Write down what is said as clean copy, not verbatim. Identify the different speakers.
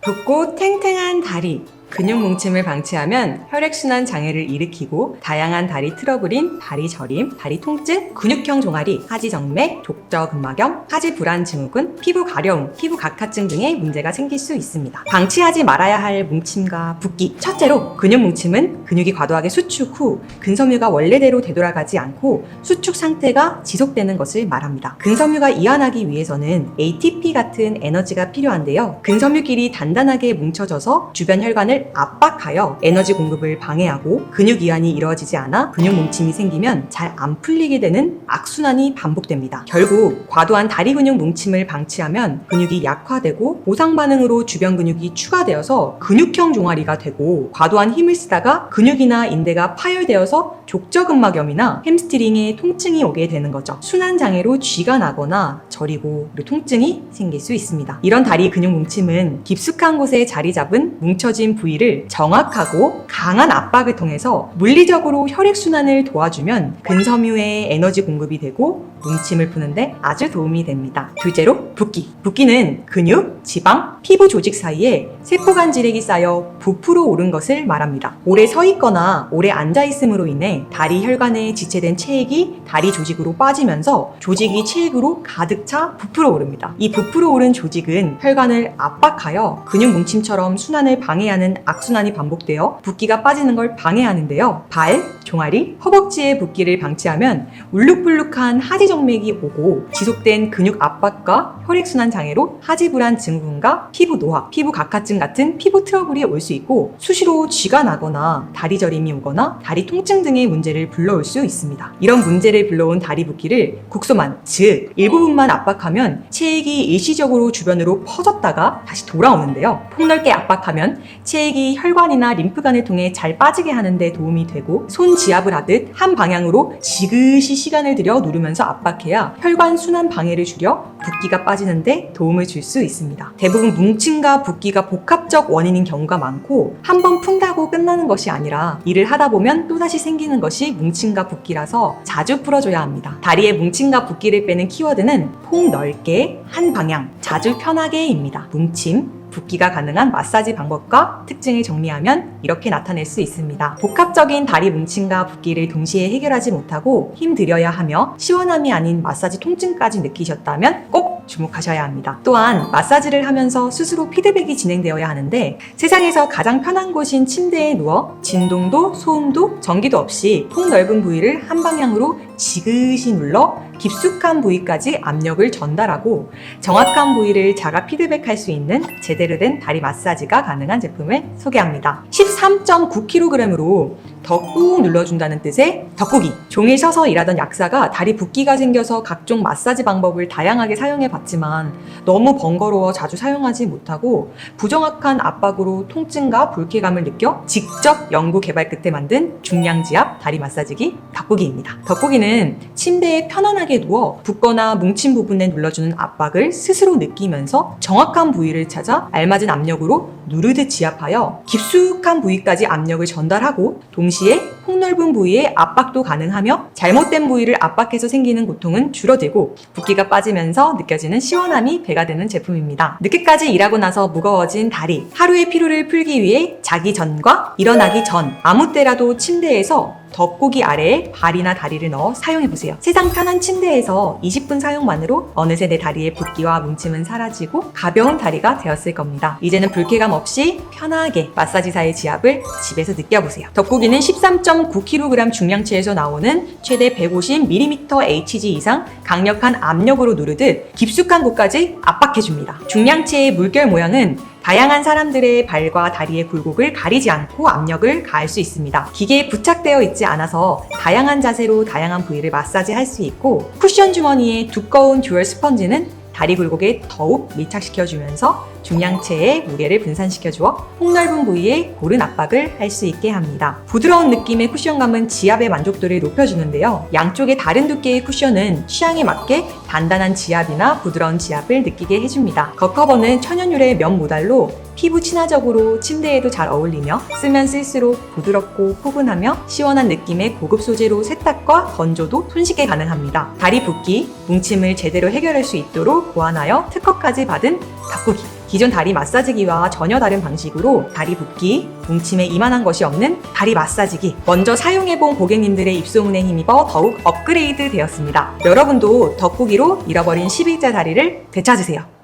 Speaker 1: 붓고 탱탱한 다리, 근육 뭉침을 방치하면 혈액순환 장애를 일으키고 다양한 다리 트러블인 다리 저림, 다리 통증, 근육형 종아리, 하지정맥, 족저근막염, 하지불안 증후군, 피부 가려움, 피부 각화증 등의 문제가 생길 수 있습니다. 방치하지 말아야 할 뭉침과 붓기. 첫째로 근육 뭉침은 근육이 과도하게 수축 후 근섬유가 원래대로 되돌아가지 않고 수축 상태가 지속되는 것을 말합니다. 근섬유가 이완하기 위해서는 ATP 같은 에너지가 필요한데요. 근섬유끼리 단단하게 뭉쳐져서 주변 혈관을 압박하여 에너지 공급을 방해하고 근육 이완이 이루어지지 않아 근육 뭉침이 생기면 잘 안 풀리게 되는 악순환이 반복됩니다. 결국 과도한 다리 근육 뭉침을 방치하면 근육이 약화되고 보상 반응으로 주변 근육이 추가되어서 근육형 종아리가 되고 과도한 힘을 쓰다가 근육이나 인대가 파열되어서 족저근막염이나 햄스트링에 통증이 오게 되는 거죠. 순환 장애로 쥐가 나거나 저리고 그리고 통증이 생길 수 있습니다. 이런 다리 근육 뭉침은 깊숙한 곳에 자리 잡은 뭉쳐진 부위를 정확하고 강한 압박을 통해서 물리적으로 혈액순환을 도와주면 근섬유에 에너지 공급이 되고 뭉침을 푸는데 아주 도움이 됩니다. 둘째로 붓기. 붓기는 근육, 지방, 피부 조직 사이에 세포간질액이 쌓여 부풀어 오른 것을 말합니다. 오래 서 있거나 오래 앉아 있음으로 인해 다리 혈관에 지체된 체액이 다리 조직으로 빠지면서 조직이 체액으로 가득 차 부풀어 오릅니다. 이 부풀어 오른 조직은 혈관을 압박하여 근육 뭉침처럼 순환을 방해하는 악순환이 반복되어 붓기가 빠지는 걸 방해하는데요. 발, 종아리, 허벅지의 붓기를 방치하면 울룩불룩한 하지정맥이 오고 지속된 근육 압박과 혈액순환 장애로 하지불안 증후군과 피부 노화, 피부 각화증 같은 피부 트러블이 올 수 있고 수시로 쥐가 나거나 다리 저림이 오거나 다리 통증 등의 문제를 불러올 수 있습니다. 이런 문제를 불러온 다리 붓기를 국소만, 즉 일부분만 압박하면 체액이 일시적으로 주변으로 퍼졌다가 다시 돌아오는데요. 폭넓게 압박하면 체액이 혈관이나 림프관을 통해 잘 빠지게 하는 데 도움이 되고 손지압을 하듯 한 방향으로 지그시 시간을 들여 누르면서 압박해야 혈관 순환 방해를 줄여 붓기가 빠지는데 도움을 줄 수 있습니다. 대부분 뭉침과 붓기가 복합적 원인인 경우가 많고 한 번 푼다고 끝나는 것이 아니라 일을 하다 보면 또다시 생기는 것이 뭉침과 붓기라서 자주 풀어줘야 합니다. 다리의 뭉침과 붓기를 빼는 키워드는 폭넓게, 한 방향, 자주 편하게입니다. 뭉침, 붓기가 가능한 마사지 방법과 특징을 정리하면 이렇게 나타낼 수 있습니다. 복합적인 다리 뭉침과 붓기를 동시에 해결하지 못하고 힘들여야 하며 시원함이 아닌 마사지 통증까지 느끼셨다면 꼭 주목하셔야 합니다. 또한 마사지를 하면서 스스로 피드백이 진행되어야 하는데 세상에서 가장 편한 곳인 침대에 누워 진동도 소음도 전기도 없이 폭넓은 부위를 한 방향으로 지그시 눌러 깊숙한 부위까지 압력을 전달하고 정확한 부위를 자가 피드백할 수 있는 제대로 된 다리 마사지가 가능한 제품을 소개합니다. 13.9kg으로 더 꾹 눌러준다는 뜻의 덕구기. 종일 서서 일하던 약사가 다리 붓기가 생겨서 각종 마사지 방법을 다양하게 사용해봤지만 너무 번거로워 자주 사용하지 못하고 부정확한 압박으로 통증과 불쾌감을 느껴 직접 연구 개발 끝에 만든 중량지압 다리 마사지기 덕구기입니다. 덕구기는 침대에 편안하게 누워 붓거나 뭉친 부분에 눌러주는 압박을 스스로 느끼면서 정확한 부위를 찾아 알맞은 압력으로 누르듯 지압하여 깊숙한 부위까지 압력을 전달하고 동시에 폭넓은 부위에 압박도 가능하며 잘못된 부위를 압박해서 생기는 고통은 줄어들고 붓기가 빠지면서 느껴지는 시원함이 배가 되는 제품입니다. 늦게까지 일하고 나서 무거워진 다리, 하루의 피로를 풀기 위해 자기 전과 일어나기 전 아무 때라도 침대에서 덕구기 아래에 발이나 다리를 넣어 사용해보세요. 세상 편한 침대에서 20분 사용만으로 어느새 내 다리의 붓기와 뭉침은 사라지고 가벼운 다리가 되었을 겁니다. 이제는 불쾌감 없이 편하게 마사지사의 지압을 집에서 느껴보세요. 덕구기는 13.9kg 중량체에서 나오는 최대 150mm HG 이상 강력한 압력으로 누르듯 깊숙한 곳까지 압박해줍니다. 중량체의 물결 모양은 다양한 사람들의 발과 다리의 굴곡을 가리지 않고 압력을 가할 수 있습니다. 기계에 부착되어 있지 않아서 다양한 자세로 다양한 부위를 마사지할 수 있고 쿠션 주머니의 두꺼운 듀얼 스펀지는 다리 굴곡에 더욱 밀착시켜주면서 중량체의 무게를 분산시켜주어 폭넓은 부위에 고른 압박을 할 수 있게 합니다. 부드러운 느낌의 쿠션감은 지압의 만족도를 높여주는데요. 양쪽의 다른 두께의 쿠션은 취향에 맞게 단단한 지압이나 부드러운 지압을 느끼게 해줍니다. 겉커버는 천연유래 면 모달로 피부 친화적으로 침대에도 잘 어울리며 쓰면 쓸수록 부드럽고 포근하며 시원한 느낌의 고급 소재로 세탁과 건조도 손쉽게 가능합니다. 다리 붓기, 뭉침을 제대로 해결할 수 있도록 보완하여 특허까지 받은 덕구기. 기존 다리 마사지기와 전혀 다른 방식으로 다리 붓기, 뭉침에 이만한 것이 없는 다리 마사지기. 먼저 사용해본 고객님들의 입소문에 힘입어 더욱 업그레이드 되었습니다. 여러분도 덕후기로 잃어버린 11자 다리를 되찾으세요.